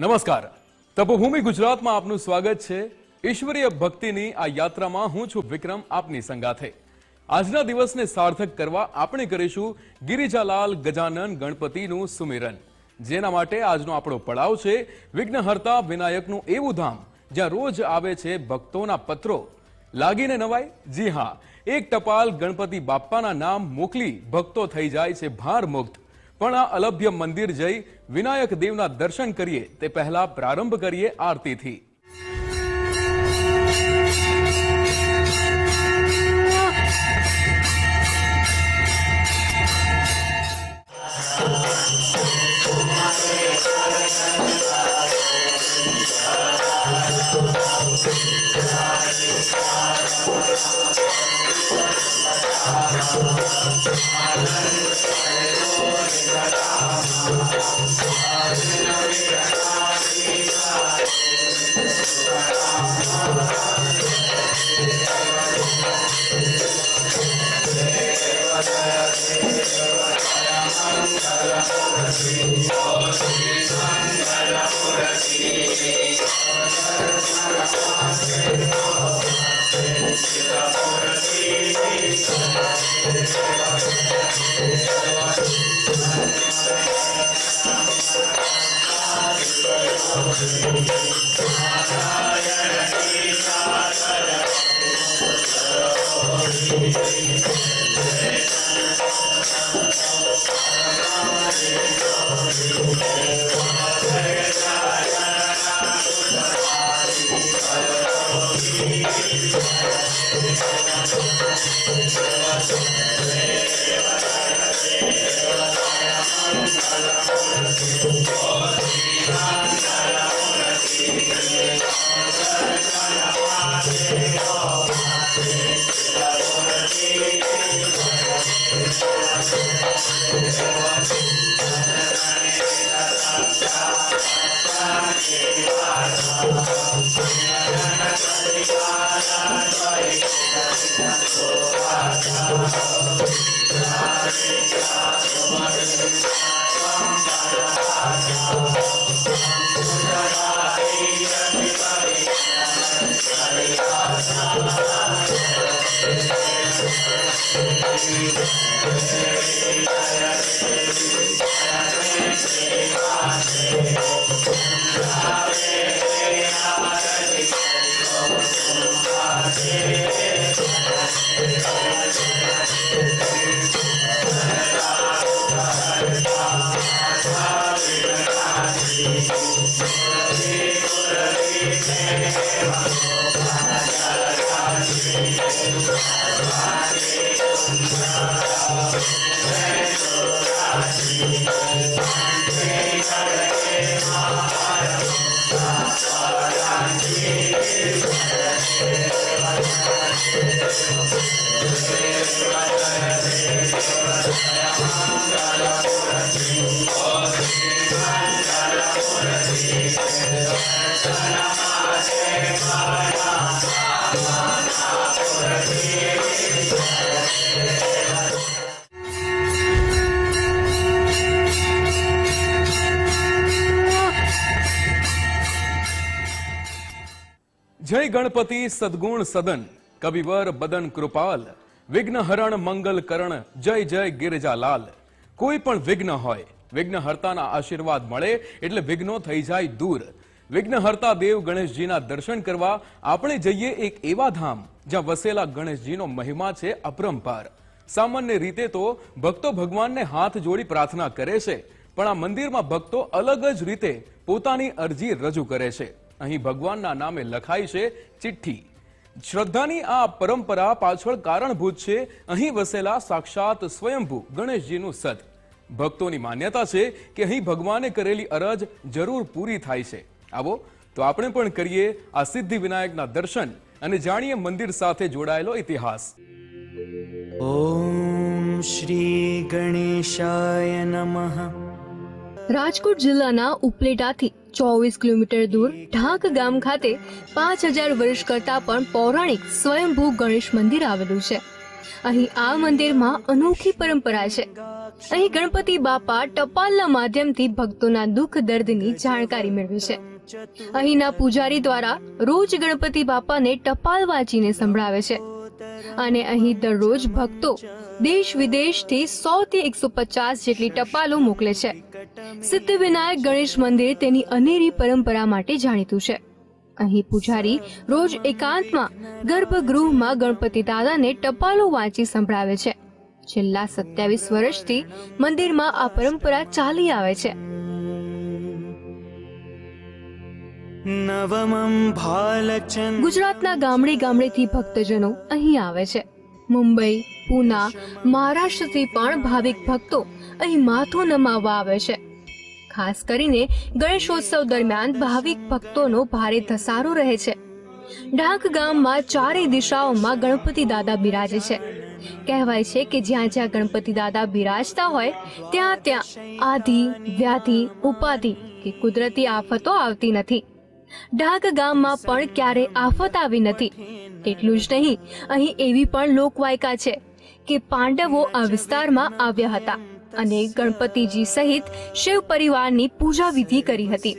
નમસ્કાર. તપોભૂમિ ગુજરાતમાં આપનું સ્વાગત છે. ઈશ્વરીય ભક્તિની આ યાત્રામાં હું છું વિક્રમ, આપની સંગાથે. આજના દિવસને સાર્થક કરવા આપણે કરીશું ગિરિજાલાલ ગજાનન ગણપતિનું સુમિરન. જેના માટે આજનો આપણો પડાવ છે વિઘ્નહર્તા વિનાયકનું એવું ધામ જ્યાં રોજ આવે છે ભક્તોના પત્રો. લાગીને નવાય? જી હા, એક ટપાલ ગણપતિ બાપ્પાના નામ મોકલી ભક્તો થઈ જાય છે ભાર મુક્ત. પણ આ અલભ્ય મંદિર જઈ વિનાયક દેવના દર્શન કરીએ તે પહેલા પ્રારંભ કરીએ આરતીથી. જય ગણપતિ સદગુણ સદન, કવિવર બદન કૃપાલ, વિઘ્નહરણ મંગલ કરણ, જય જય ગિરિજાલાલ. કોઈ પણ વિઘ્ન હોય, વિઘ્નહર્તાના આશીર્વાદ મળે એટલે વિઘ્નો થઈ જાય દૂર. વિઘ્નહર્તા દેવ ગણેશજીના દર્શન કરવા આપણે જઈએ એક એવા ધામ જ્યાં વસેલા ગણેશજીનો મહિમા છે અપરંપાર. સામાન્ય રીતે તો ભક્તો ભગવાનને હાથ જોડી પ્રાર્થના કરે છે, પણ આ મંદિરમાં ભક્તો અલગ જ રીતે પોતાની અરજી રજૂ કરે છે. અહીં ભગવાનના નામે લખાય છે ચિઠ્ઠી. શ્રદ્ધાની આ પરંપરા પાછળ કારણભૂત છે અહીં વસેલા સાક્ષાત સ્વયંભૂ ગણેશજીનું સત. ભક્તોની માન્યતા છે કે અહીં ભગવાને કરેલી અરજ જરૂર પૂરી થાય છે. આવો તો આપણે પણ કરીએ આ સિદ્ધિ વિનાયકના દર્શન અને જાણીએ મંદિર સાથે જોડાયેલો ઇતિહાસ. ઓમ શ્રી ગણેશાય નમઃ. રાજકોટ જિલ્લાના ઉપલેટાથી 24 કિલોમીટર દૂર ઢાંક ગામ ખાતે 5000 વર્ષ કરતા પણ પૌરાણિક સ્વયંભૂ ગણેશ મંદિર આવેલું છે. અહીં આ મંદિરમાં અનોખી પરંપરા છે. અહીં ગણપતિ બાપા ટપાલના માધ્યમથી ભક્તોના દુઃખ દર્દની જાણકારી મેળવે છે. અહીંના પૂજારી દ્વારા રોજ ગણપતિ બાપાને ટપાલ વાંચીને સંભળાવે છે અને અહીં દરરોજ ભક્તો દેશ વિદેશથી 100 થી 150 જેટલી ટપાલો મોકલે છે. સિદ્ધિવિનાયક ગણેશ મંદિર તેની અનેરી પરંપરા માટે જાણીતું છે. અહીં પૂજારી રોજ એકાંતમાં ગર્ભગૃહમાં ગણપતિ દાદાને ટપાલો વાંચી સંભળાવે છે. છેલ્લા 27 વર્ષથી મંદિરમાં આ પરંપરા ચાલી આવે છે. નવમં ભાલચંદ્ર ગુજરાતના ગામડે ગામડેથી ભક્તજનો અહીં આવે છે. મુંબઈ, પૂના, મહારાષ્ટ્રથી પણ ભાવિક ભક્તો અહીં માથું નમાવવા આવે છે. ખાસ કરીને ગણેશોત્સવ દરમિયાન ભાવિક ભક્તોનો ભારે ધસારો રહે છે. ઢાંક ગામમાં ચારે દિશાઓમાં ગણપતિ દાદા બિરાજે છે. કહેવાય છે કે જ્યાં જ્યાં ગણપતિ દાદા બિરાજતા હોય ત્યાં ત્યાં આધિ, વ્યાધિ, ઉપાધિ કે કુદરતી આફતો આવતી નથી. ઢાંક ગામમાં પણ ક્યારે આફત આવી નથી. એટલું જ નહીં, અહીં એવી પણ લોકવાયકા છે કે પાંડવો આ વિસ્તારમાં આવ્યા હતા અને ગણપતિજી સહિત શિવ પરિવારની પૂજા વિધિ કરી હતી.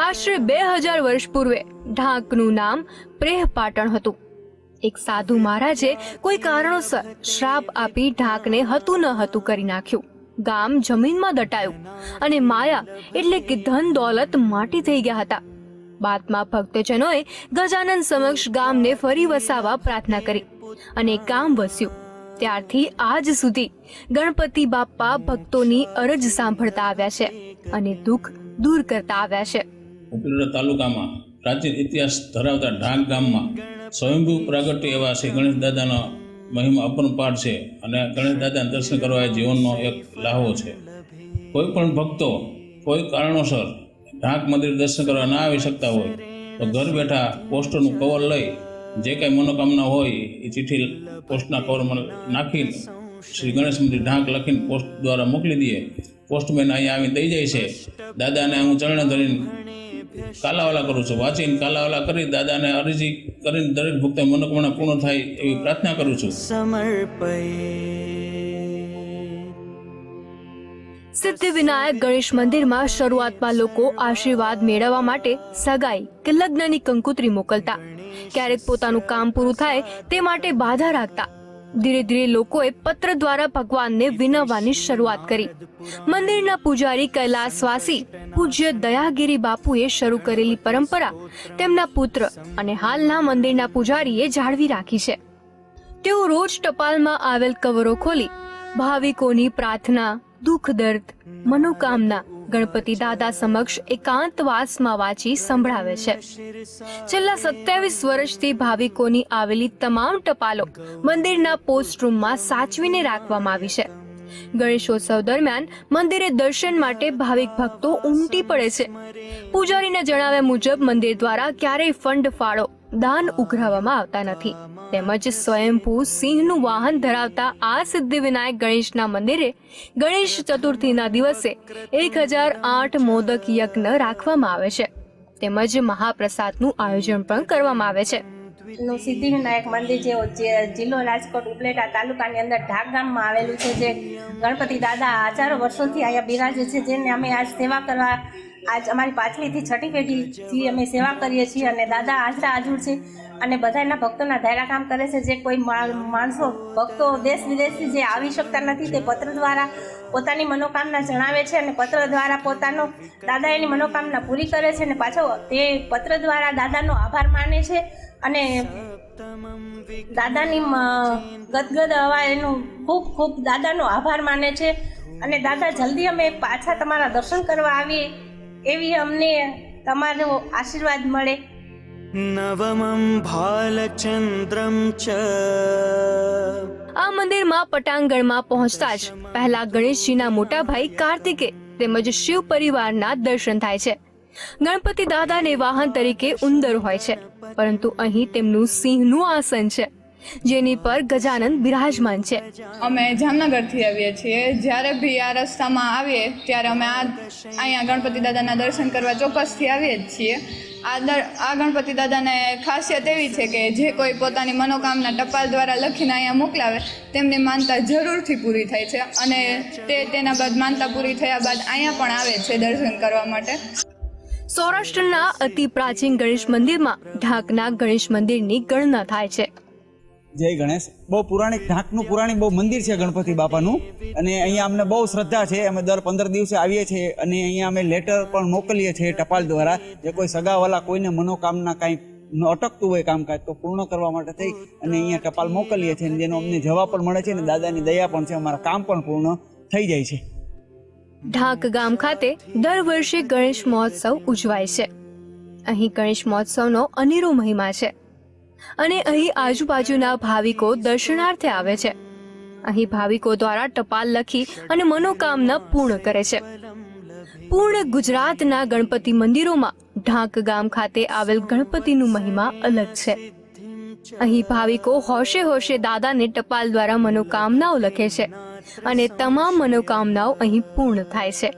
આશરે 2000 વર્ષ પૂર્વે ઢાંકનું નામ પ્રેહ પાટણ હતું. એક સાધુ મહારાજે કોઈ કારણોસર શ્રાપ આપી ઢાંકને હતું ન હતું કરી નાખ્યું. ગામ જમીનમાં દટાયું અને માયા એટલે કે ધન દોલત માટી થઈ ગયા હતા. બાદમાં ભક્તજનોએ ગજાનન સમક્ષ ગામને ફરી વસાવવા પ્રાર્થના કરી અને ગામ વસ્યું. ત્યારથી આજ સુધી ગણપતિ બાપ્પા ભક્તોની અરજ સાંભળતા આવ્યા છે અને દુઃખ દૂર કરતા આવ્યા છે. ઉપલેટા તાલુકામાં પ્રાચીન ઇતિહાસ ધરાવતા ઢાંક ગામમાં સ્વયંભૂ પ્રાગટ્ય એવા શ્રી ગણેશ દાદાનો મહિમા અપરંપાર છે અને ગણેશ દાદાના દર્શન કરવા એ જીવનનો એક લાહવો છે. કોઈ પણ ભક્તો કોઈ કારણોસર ઢાંક મંદિર દર્શન કરવા ના આવી શકતા હોય તો ઘર બેઠા પોસ્ટનું કવર લઈ જે કાંઈ મનોકામના હોય એ ચિઠ્ઠી પોસ્ટના કવરમાં નાખીને શ્રી ગણેશ મંદિર ઢાંક લખીને પોસ્ટ દ્વારા મોકલી દઈએ. પોસ્ટમેન અહીંયા આવીને દઈ જાય છે. દાદાને હું ચરણે ધરીને કાલાવાલા કરું છું. વાંચીને કાલાવાલા કરી દાદાને અરજી કરીને દરેક ભક્ત મનોકામના પૂર્ણ થાય એવી પ્રાર્થના કરું છું. સિદ્ધિવિનાયક ગણેશ મંદિરમાં શરૂઆતમાં લોકો આશીર્વાદ મેળવવા માટે સગાઈ કે લગ્નની કંકોત્રી મોકલતા. ક્યારેક પોતાનું કામ પૂરું થાય તે માટે બાધા રાખતા. ધીરે ધીરે લોકોએ પત્ર દ્વારા ભગવાનને વિનવવાની શરૂઆત કરી. મંદિરના પૂજારી કૈલાસવાસી પૂજ્ય દયાગીરી બાપુએ શરૂ કરેલી પરંપરા તેમના પુત્ર અને હાલના મંદિરના પૂજારીએ જાળવી રાખી છે. તેઓ રોજ ટપાલમાં આવેલ કવરો ખોલી ભાવિકોની પ્રાર્થના, દુઃખ દર્દ, મનોકામના ગણપતિ દાદા સમક્ષ એકાંતવાસમાં વાંચી સંભળાવે છે. છેલ્લા 27 વર્ષથી ભાવિકોની આવેલી તમામ ટપાલો મંદિરના પોસ્ટ રૂમમાં સાચવીને રાખવામાં આવી છે. ગણેશોત્સવ દરમિયાન મંદિરે દર્શન માટે ભાવિક ભક્તો ઉમટી પડે છે. પૂજારીના જણાવ્યા મુજબ મંદિર દ્વારા ક્યારેય ફંડ ફાળો, દાન ઉઘરાવવામાં આવતા નથી. તેમજ સ્વયંભૂ સિંહનું વાહન ધરાવતા આ સિદ્ધિવિનાયક ગણેશના મંદિરે ગણેશ ચતુર્થીના દિવસે 1008 મોદક યજ્ઞ રાખવામાં આવે છે. તેમજ મહાપ્રસાદનું આયોજન પણ કરવામાં આવે છે. સિદ્ધિવિનાયક મંદિર જે જિલ્લો રાજકોટ ઉપલેટા તાલુકાની અંદર ઢાક ગામમાં આવેલું છે, જે ગણપતિ દાદા હજારો વર્ષોથી અહીંયા બિરાજે છે, જેને અમે આજ સેવા કરવા આજ અમારી પાછળીથી છઠ્ઠી પેઢીથી અમે સેવા કરીએ છીએ અને દાદા હાજરા હાજર છે અને બધાના ભક્તોના ધાયરા કામ કરે છે. જે કોઈ માણસો ભક્તો દેશ વિદેશથી જે આવી શકતા નથી તે પત્ર દ્વારા પોતાની મનોકામના જણાવે છે અને પત્ર દ્વારા પોતાનો દાદા એની મનોકામના પૂરી કરે છે અને પાછો તે પત્ર દ્વારા દાદાનો આભાર માને છે અને દાદાની ગદગદ હવા એનું ખૂબ ખૂબ દાદાનો આભાર માને છે અને દાદા જલ્દી અમે પાછા તમારા દર્શન કરવા આવીએ એવી અમને તમારો આશીર્વાદ મળે. નવમં ભાલચંદ્રમ ચ. આ મંદિરમાં પટાંગણમાં પહોંચતા જ પહેલા ગણેશજીના મોટા ભાઈ કાર્તિકે તેમજ શિવ પરિવારના દર્શન થાય છે. ગણપતિ દાદાને વાહન તરીકે ઉંદર હોય છે, પરંતુ અહીં તેમનું સિંહનું આસન છે. જેની પર ગજાનન બિરાજમાન છે. અમે જામનગરથી આવીએ છીએ. જ્યારે બી આ રસ્તામાં આવીએ ત્યારે અમે અહીંયા ગણપતિ દાદાના દર્શન કરવા ચોક્કસથી આવીએ જ છીએ. આ ગણપતિ દાદાને ખાસિયત એવી છે કે જે કોઈ પોતાની મનોકામના ટપાલ દ્વારા લખીને અહીંયા મોકલાવે તેમની માનતા જરૂરથી પૂરી થાય છે અને તેના બાદ માનતા પૂરી થયા બાદ અહીંયા પણ આવે છે દર્શન કરવા માટે. સૌરાષ્ટ્રના અતિ પ્રાચીન ગણેશ મંદિરમાં ઢાકના ગણેશ મંદિરની ગણના થાય છે. જય ગણેશ. બહુ પુરાણિક ઢાકનું પુરાણિક બહુ મંદિર છે ગણપતિ બાપાનું, અને અહીંયા અમને બહુ શ્રદ્ધા છે. અમે દર 15 દિવસે આવીએ છીએ અને અહીંયા અમે લેટર પણ મોકલીએ છીએ ટપાલ દ્વારા. જે કોઈ સગાવાલા કોઈને મનોકામના કાંઈ અટકતું હોય કામકાજ તો પૂર્ણ કરવા માટે થઈ અને અહીંયા ટપાલ મોકલીએ છીએ, જેનો અમને જવાબ પણ મળે છે અને દાદાની દયા પણ છે. અમારા કામ પણ પૂર્ણ થઈ જાય છે. ઢાક ગામ ખાતે દર વર્ષે ગણેશ મહોત્સવ ઉજવાય છે. અહીં ગણેશ મહોત્સવનો અનેરો મહિમા છે અને અહીં આજુબાજુના ભાવિકો દર્શનાર્થે આવે છે. અહીં ભાવિકો દ્વારા ટપાલ લખી અને મનોકામના પૂર્ણ કરે છે. પૂર્ણ ગુજરાતના ગણપતિ મંદિરોમાં ઢાક ગામ ખાતે આવેલ ગણપતિનું મહિમા અલગ છે. અહીં ભાવિકો હોશે હોશે દાદાને ટપાલ દ્વારા મનોકામનાઓ લખે છે અને તમામ મનોકામનાઓ અહીં પૂર્ણ થાય છે.